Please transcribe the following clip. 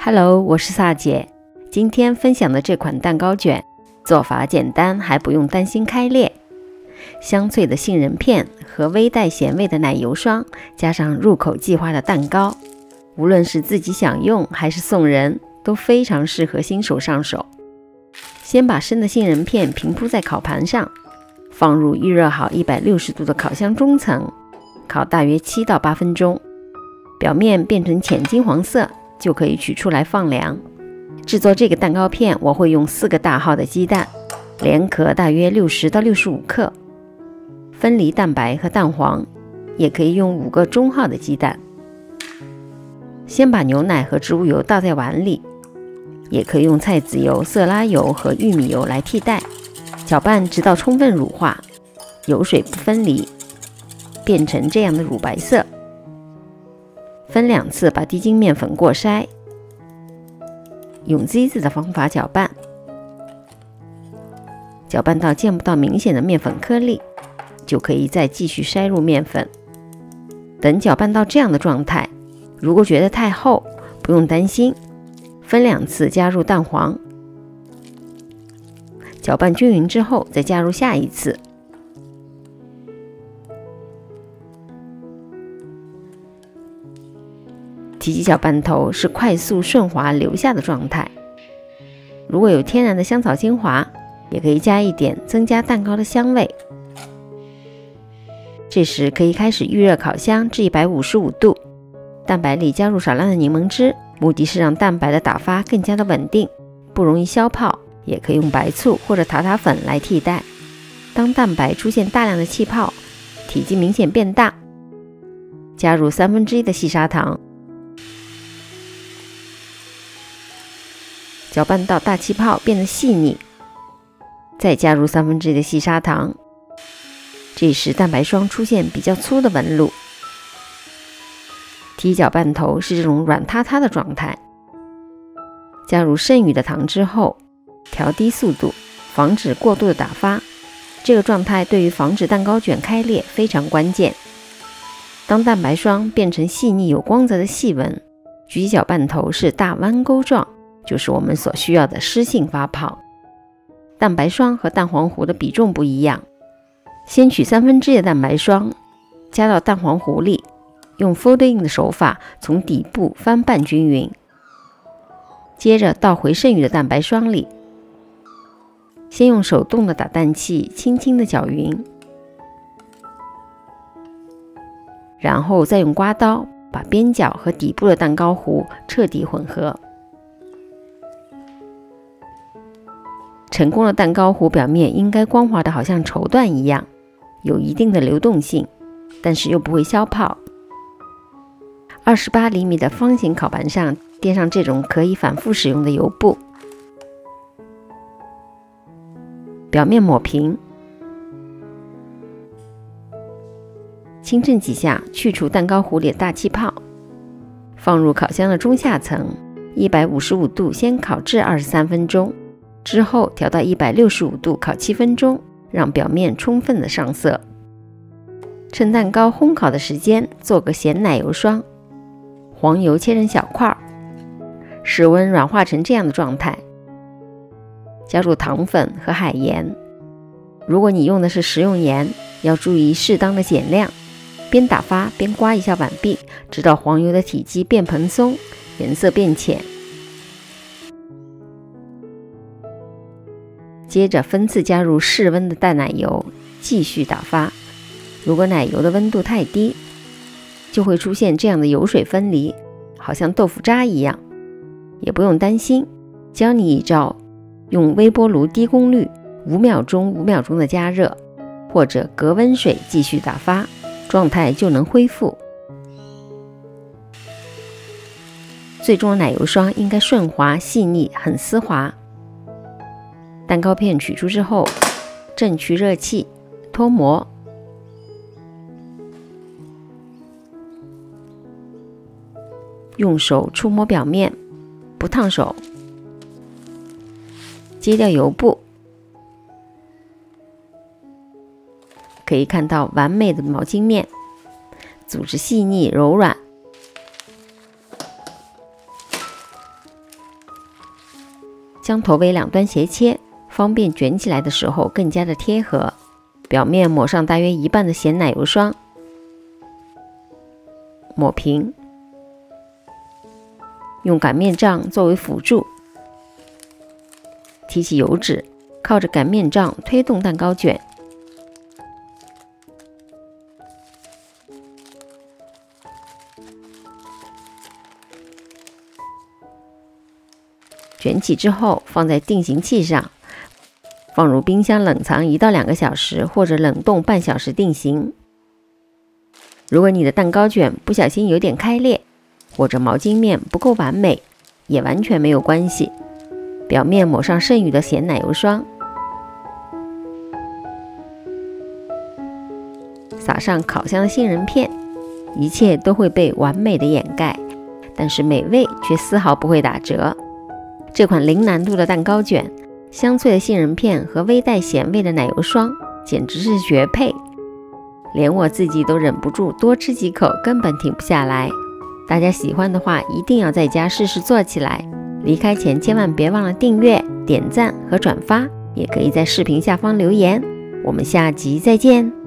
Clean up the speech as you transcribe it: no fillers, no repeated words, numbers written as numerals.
Hello， 我是萨姐。今天分享的这款蛋糕卷做法简单，还不用担心开裂。香脆的杏仁片和微带咸味的奶油霜，加上入口即化的蛋糕，无论是自己享用还是送人，都非常适合新手上手。先把生的杏仁片平铺在烤盘上，放入预热好160度的烤箱中层，烤大约7到8分钟，表面变成浅金黄色，就可以取出来放凉。制作这个蛋糕片，我会用4个大号的鸡蛋，连壳大约60到65克，分离蛋白和蛋黄，也可以用5个中号的鸡蛋。先把牛奶和植物油倒在碗里，也可以用菜籽油、色拉油和玉米油来替代，搅拌直到充分乳化，油水不分离，变成这样的乳白色。分2次把低筋面粉过筛，用 Z 字的方法搅拌，搅拌到见不到明显的面粉颗粒，就可以再继续筛入面粉。等搅拌到这样的状态，如果觉得太厚，不用担心，分2次加入蛋黄，搅拌均匀之后再加入下一次。提起搅拌头是快速顺滑流下的状态，如果有天然的香草精华，也可以加一点，增加蛋糕的香味。这时可以开始预热烤箱至155度，蛋白里加入少量的柠檬汁，目的是让蛋白的打发更加的稳定，不容易消泡，也可以用白醋或者塔塔粉来替代。当蛋白出现大量的气泡，体积明显变大，加入1/3的细砂糖，搅拌到大气泡变得细腻，再加入1/3的细砂糖。这时蛋白霜出现比较粗的纹路，提搅拌头是这种软塌塌的状态。加入剩余的糖之后，调低速度，防止过度的打发。这个状态对于防止蛋糕卷开裂非常关键。当蛋白霜变成细腻有光泽的细纹，举起搅拌头是大弯钩状，就是我们所需要的湿性发泡。蛋白霜和蛋黄糊的比重不一样，先取1/3的蛋白霜，加到蛋黄糊里，用 fold in 的手法从底部翻拌均匀，接着倒回剩余的蛋白霜里，先用手动的打蛋器轻轻的搅匀，然后再用刮刀把边角和底部的蛋糕糊彻底混合。成功的蛋糕糊表面应该光滑的好像绸缎一样，有一定的流动性，但是又不会消泡。28厘米的方形烤盘上垫上这种可以反复使用的油布，表面抹平，轻震几下去除蛋糕糊里的大气泡，放入烤箱的中下层，155度先烤至23分钟，之后调到165度烤7分钟，让表面充分的上色。趁蛋糕烘烤的时间，做个咸奶油霜，黄油切成小块，室温软化成这样的状态，加入糖粉和海盐。如果你用的是食用盐，要注意适当的减量，边打发边刮一下碗壁，直到黄油的体积变蓬松，颜色变浅。接着分次加入室温的淡奶油，继续打发。如果奶油的温度太低，就会出现这样的油水分离，好像豆腐渣一样。也不用担心，教你一招，用微波炉低功率5秒钟5秒钟的加热，或者隔温水继续打发，状态就能恢复。最终的奶油霜应该顺滑细腻，很丝滑。蛋糕片取出之后，正去热气，脱模。用手触摸表面，不烫手。揭掉油布，可以看到完美的毛巾面，组织细腻柔软。将头尾两端斜切，方便卷起来的时候更加的贴合。表面抹上大约一半的咸奶油霜，抹平，用擀面杖作为辅助，提起油纸，靠着擀面杖推动蛋糕卷。卷起之后放在定型器上，放入冰箱冷藏1到2个小时，或者冷冻半小时定型。如果你的蛋糕卷不小心有点开裂，或者毛巾面不够完美，也完全没有关系。表面抹上剩余的咸奶油霜，撒上烤香的杏仁片，一切都会被完美的掩盖，但是美味却丝毫不会打折。这款零难度的蛋糕卷，香脆的杏仁片和微带咸味的奶油霜简直是绝配，连我自己都忍不住多吃几口，根本停不下来。大家喜欢的话，一定要在家试试做起来。离开前千万别忘了订阅、点赞和转发，也可以在视频下方留言。我们下集再见。